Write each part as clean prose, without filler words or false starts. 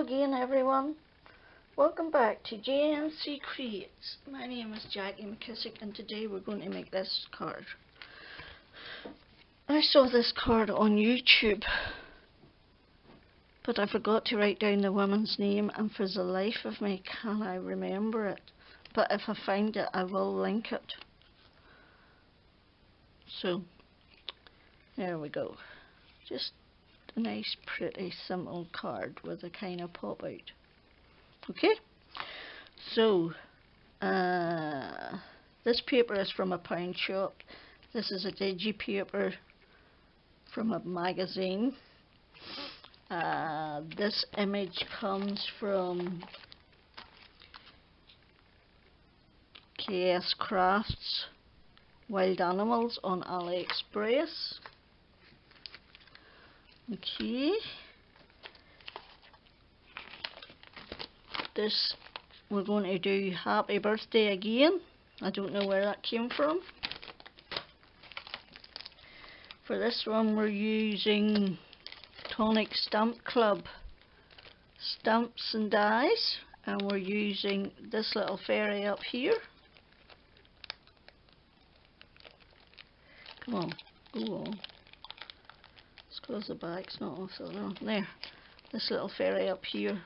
again, everyone. Welcome back to JNC Creates. My name is Jackie McKissick, and today we're going to make this card. I saw this card on YouTube, but I forgot to write down the woman's name, and for the life of me can I remember it. But if I find it, I will link it. So, there we go. Just a nice, pretty, simple card with a kind of pop out. Okay, so this paper is from a pound shop. This is a digi paper from a magazine. This image comes from KS Crafts Wild Animals on Aliexpress. Okay. This, we're going to do Happy Birthday again. I don't know where that came from. For this one we're using Tonic Stamp Club stamps and dies, and we're using this little fairy up here. Come on, go on. Let's close the back, it's not off the other. There, this little fairy up here.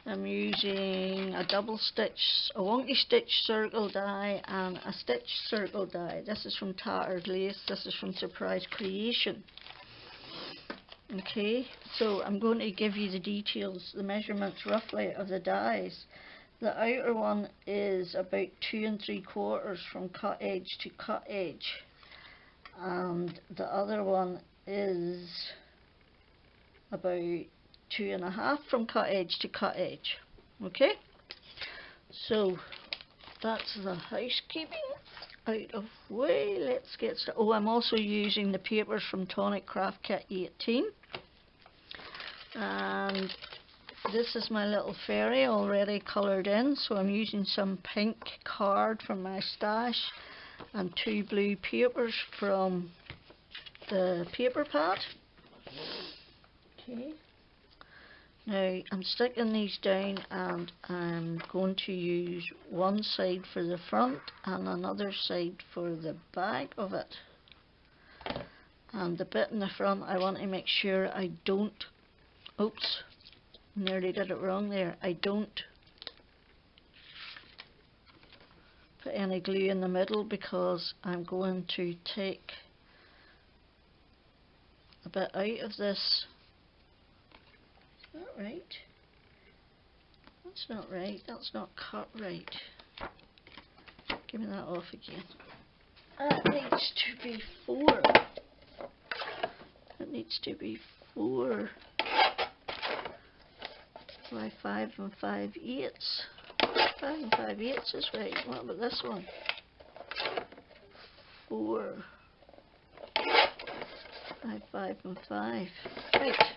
I'm using a double stitch, a wonky stitch circle die and a stitch circle die. This is from Tattered Lace, this is from Surprise Creation. Okay, so I'm going to give you the details, the measurements roughly of the dies. The outer one is about 2 3/4 from cut edge to cut edge, and the other one is about 2 1/2 from cut edge to cut edge. Okay, so that's the housekeeping out of way. Let's get started. Oh, I'm also using the papers from Tonic Craft Kit 18, and this is my little fairy already coloured in, so I'm using some pink card from my stash and 2 blue papers from the paper pad. Okay. Now I'm sticking these down, and I'm going to use one side for the front and another side for the back of it. And the bit in the front, I want to make sure I don't, oops, nearly did it wrong there, I don't put any glue in the middle, because I'm going to take a bit out of this. Not right. That's not right. That's not cut right. Give me that off again. That needs to be 4. It needs to be 4 by 5 5/8. 5 5/8 is right. What about this one? 4 by 5 5. Right.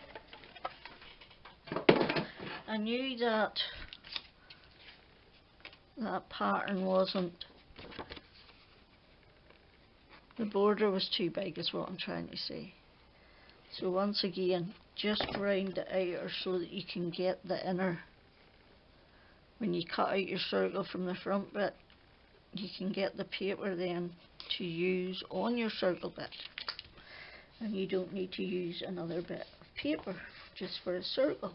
I knew that that pattern wasn't, the border was too big is what I'm trying to say. So once again, just round the outer so that you can get the inner. When you cut out your circle from the front bit, you can get the paper then to use on your circle bit, and you don't need to use another bit of paper just for a circle.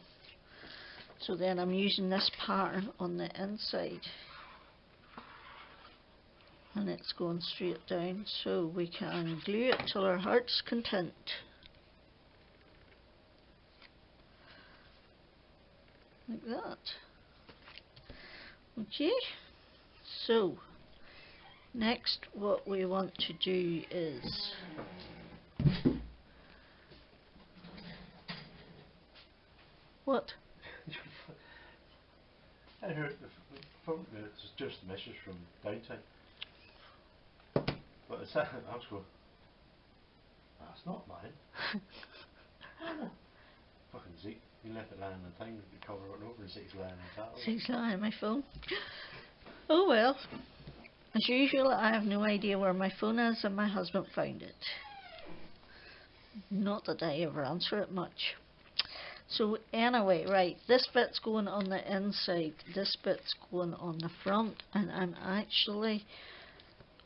So then I'm using this pattern on the inside, and it's going straight down, so we can glue it till our heart's content. Like that. Okay, so next what we want to do is what? I heard it's just a message from downtown. But it's that I was going, that's not mine. Fucking Zeke, you left it lying on the thing, you cover it over, and Zeke's lying on top of it. Zeke's lying on my phone. Oh well. As usual, I have no idea where my phone is, and my husband found it. Not that I ever answer it much. So anyway, right, this bit's going on the inside, this bit's going on the front, and I'm actually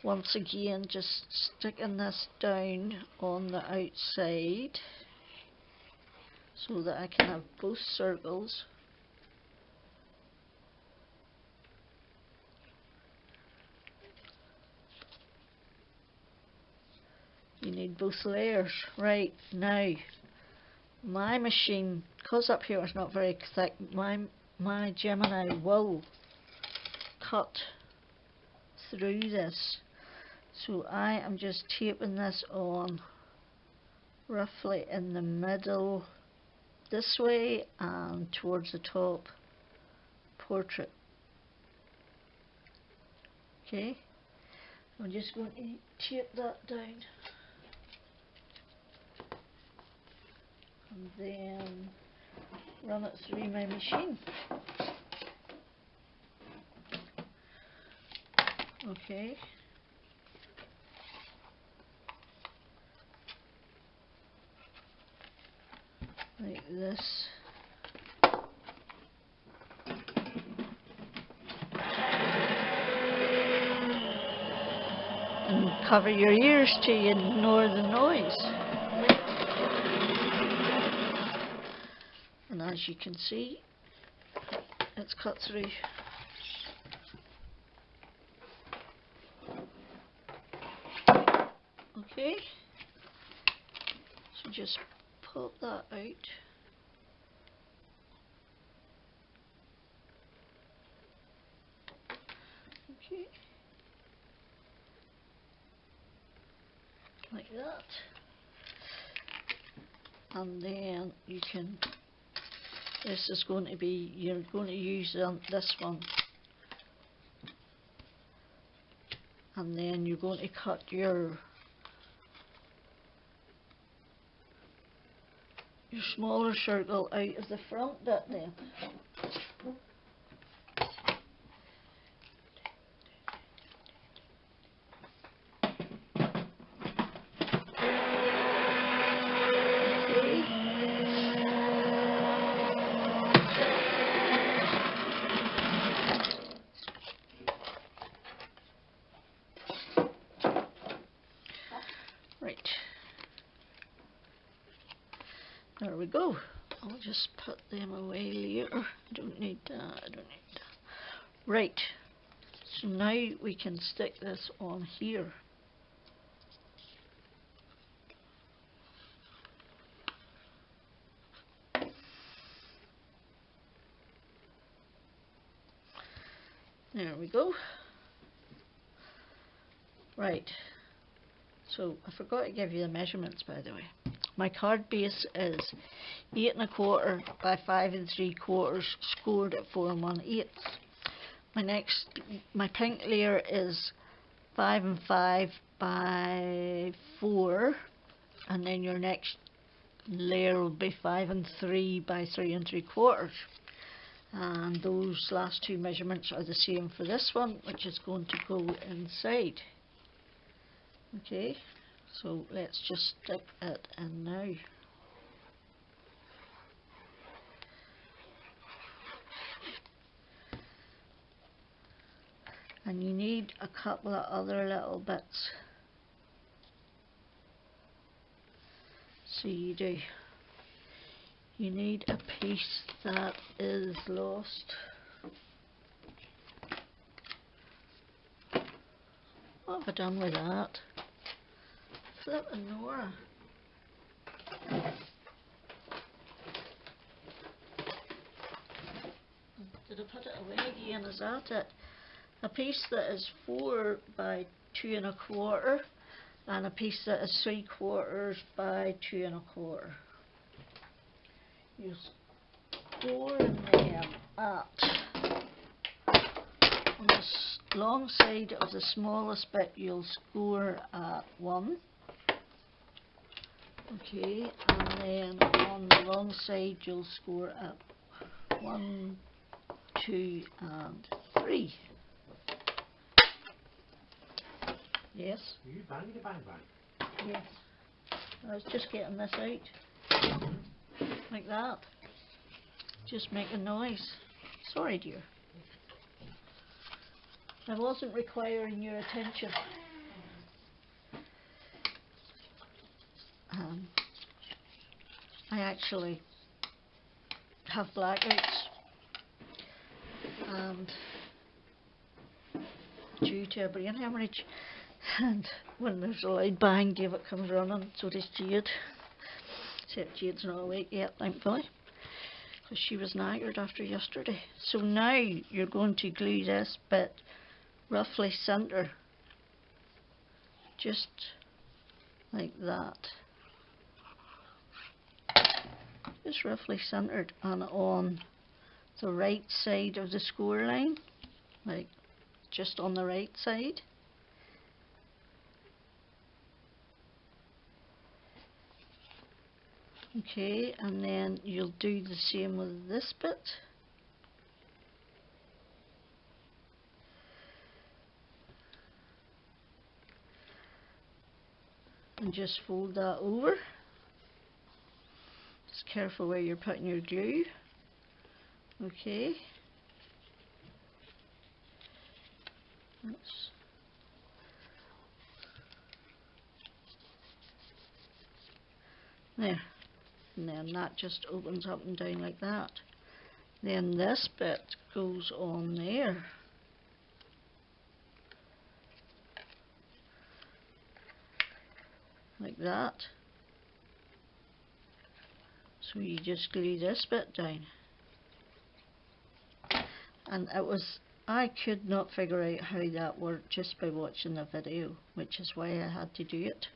once again just sticking this down on the outside so that I can have both circles. You need both layers. Right, now my machine, because up here it's not very thick, my Gemini will cut through this. So I am just taping this on roughly in the middle this way and towards the top portrait. Okay, I'm just going to tape that down and then run it through my machine. Okay. Like this. And cover your ears to ignore the noise. And as you can see, it's cut through. Okay, so just pop that out. Okay, like that. And then you can, this is going to be, you're going to use this one. And then you're going to cut your smaller circle out of the front bit there. Right. There we go. I'll just put them away later. I don't need that. I don't need that. Right. So now we can stick this on here. There we go. Right. So I forgot to give you the measurements, by the way. My card base is 8 1/4 by 5 3/4, scored at 4 1/8. My pink layer is 5 5 by 4, and then your next layer will be 5 3 by 3 3/4. And those last two measurements are the same for this one, which is going to go inside. Okay, so let's just stick it in now. And you need a couple of other little bits. So you do. You need a piece that is lost. What have I done with that? Flippin' Nora. Did I put it away again? Is that it? A piece that is 4 by 2 1/4 and a piece that is 3/4 by 2 1/4. You score them at on the long side of the smallest bit. You'll score at 1. Okay, and then on the long side you'll score at 1, 2 and 3. Yes? Are you banging the bang bang? Yes. I was just getting this out. Like that. just making noise. Sorry, dear. I wasn't requiring your attention. I actually have blackouts, and due to a brain hemorrhage, and when there's a loud bang, David comes running, so does Jade. Except Jade's not awake yet, thankfully, because she was knackered after yesterday. So now you're going to glue this bit roughly centre, just like that. Just roughly centred and on the right side of the score line, like just on the right side. Okay, and then you'll do the same with this bit. And just fold that over. Just careful where you're putting your glue. Okay. There. And then that just opens up and down like that. Then this bit goes on there. Like that. So you just glue this bit down. And I could not figure out how that worked just by watching the video, which is why I had to do it.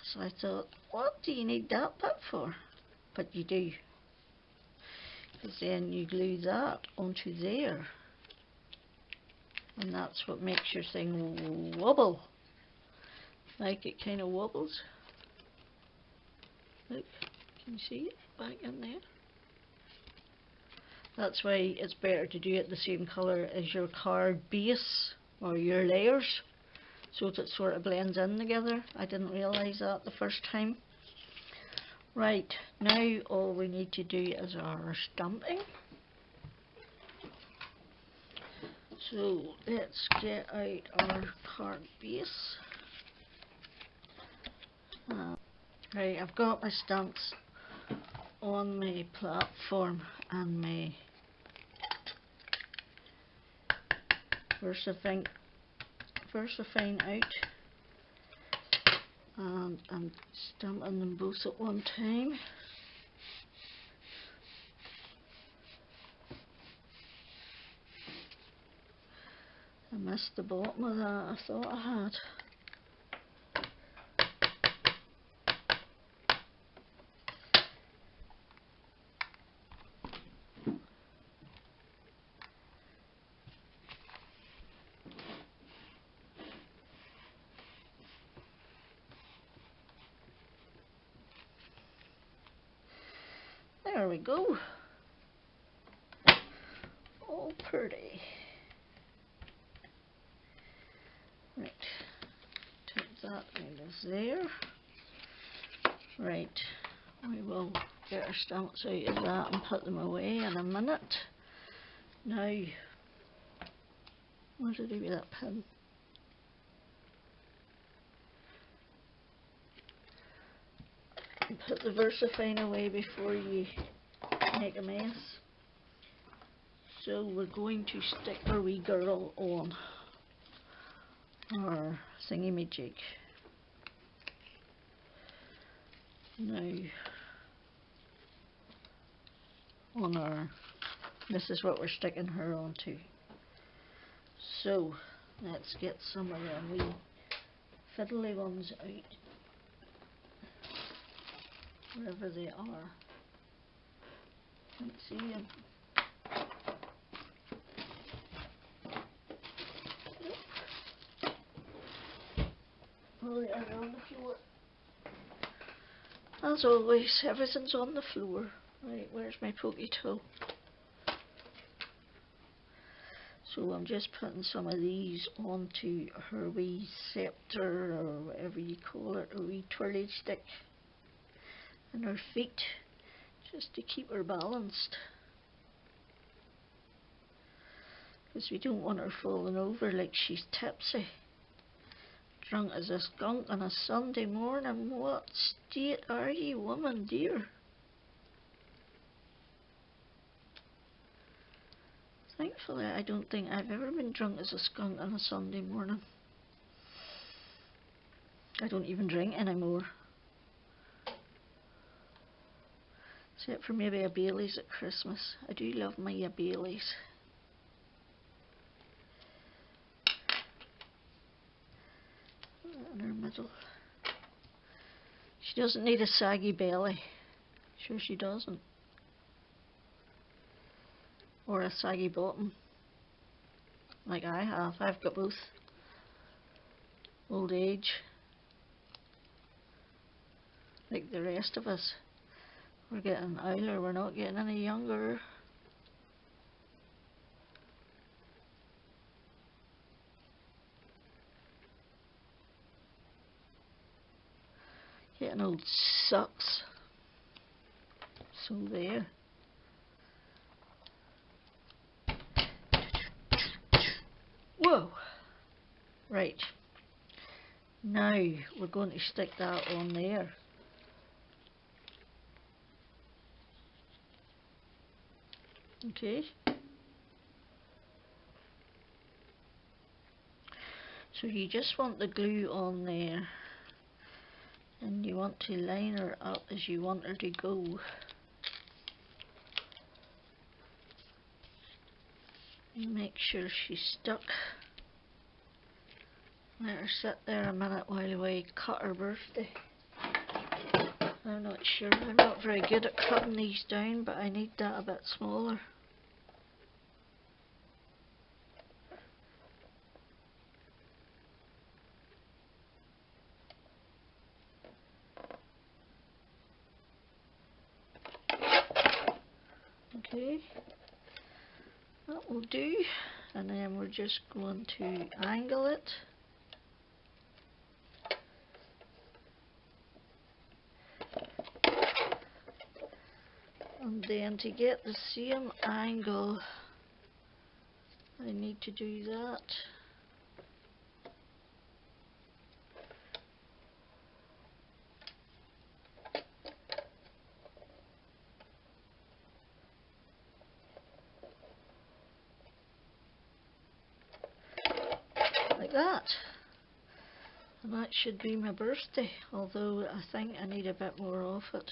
So I thought, what do you need that bit for? But you do. Because then you glue that onto there. And that's what makes your thing wobble. Like it kind of wobbles. Look, can you see it back in there? That's why it's better to do it the same colour as your card base or your layers, so that it sort of blends in together. I didn't realise that the first time. Right, now all we need to do is our stamping. So let's get out our card base. Right, I've got my stamps on my platform and my VersaFine out, and I'm stamping them both at one time. I missed the bottom of that, I thought I had. There we go. All pretty. Right, take that out of there. Right, we will get our stamps out of that and put them away in a minute. Now, what do I do with that pin? Put the VersaFine away before you make a mess. So we're going to stick our wee girl on our thingy-majig. Now, this is what we're sticking her onto. So let's get some of them wee fiddly ones out, wherever they are. Can't see them. Oh, they are on the floor. As always, everything's on the floor. Right, where's my pokey toe? So I'm just putting some of these onto her wee scepter, or whatever you call it, a wee twirly stick, and her feet, just to keep her balanced, because we don't want her falling over like she's tipsy. Drunk as a skunk on a Sunday morning. What state are you, woman dear? Thankfully, I don't think I've ever been drunk as a skunk on a Sunday morning. I don't even drink anymore. Except for maybe a Baileys at Christmas. I do love my Baileys. In her middle. She doesn't need a saggy belly. Sure she doesn't. Or a saggy bottom. Like I have. I've got both. Old age. Like the rest of us. We're getting older, we're not getting any younger. Getting old sucks. So there. Whoa! Right. Now we're going to stick that on there. Okay. So you just want the glue on there. And you want to line her up as you want her to go. And make sure she's stuck. Let her sit there a minute while we cut her birthday. I'm not sure, I'm not very good at cutting these down, but I need that a bit smaller. Okay, that will do, and then we're just going to angle it. And then to get the same angle, I need to do that. Like that. And that should be my birthday, although I think I need a bit more of it.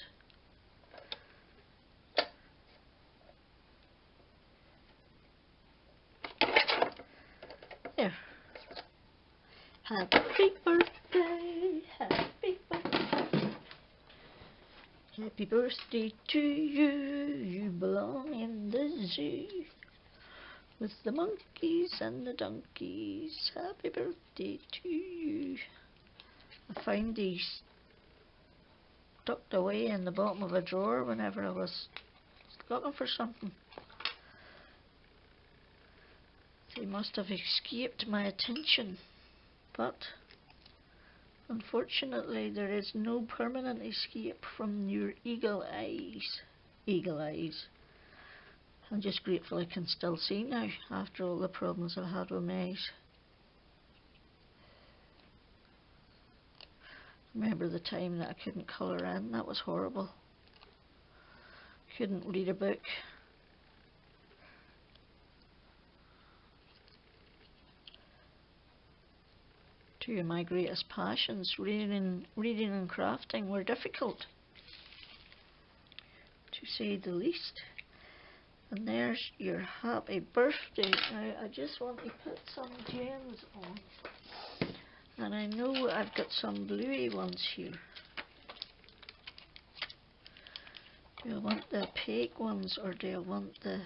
There. Happy birthday, happy birthday. Happy birthday to you, you belong in the zoo. With the monkeys and the donkeys, happy birthday to you. I found these tucked away in the bottom of a drawer whenever I was looking for something. They must have escaped my attention, but unfortunately there is no permanent escape from your eagle eyes. Eagle eyes. I'm just grateful I can still see now after all the problems I've had with my eyes. Remember the time that I couldn't colour in? That was horrible. Couldn't read a book. Two of my greatest passions, reading and crafting, were difficult, to say the least. And there's your happy birthday. Now I just want to put some gems on. And I know I've got some bluey ones here. Do I want the opaque ones or do I want the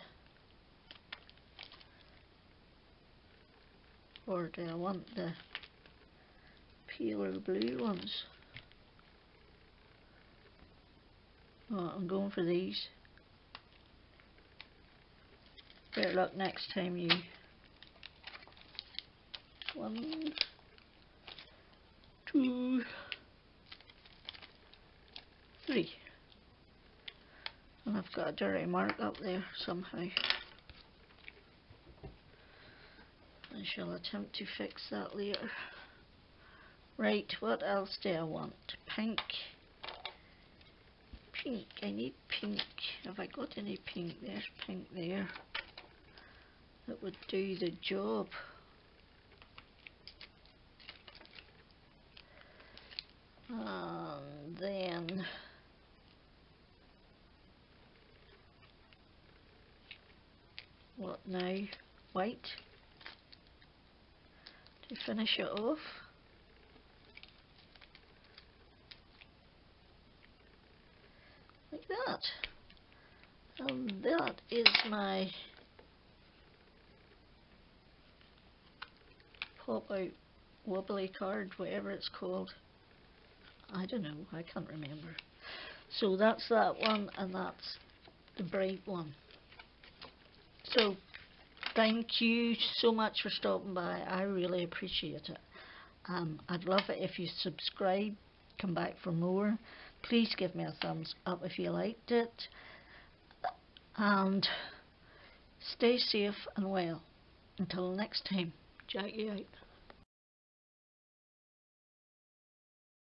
paler blue ones? Oh, I'm going for these. Better luck next time, you. 1, 2, 3. And I've got a dirty mark up there somehow. I shall attempt to fix that later. Right, what else do I want? Pink. Pink, I need pink. Have I got any pink? There's pink there. That would do the job. And then what now? White to finish it off. Like that. And that is my pop out wobbly card, whatever it's called. I don't know, I can't remember. So that's that one, and that's the bright one. So thank you so much for stopping by. I really appreciate it. I'd love it if you subscribe, come back for more. Please give me a thumbs up if you liked it. And stay safe and well. Until next time, Jackie out.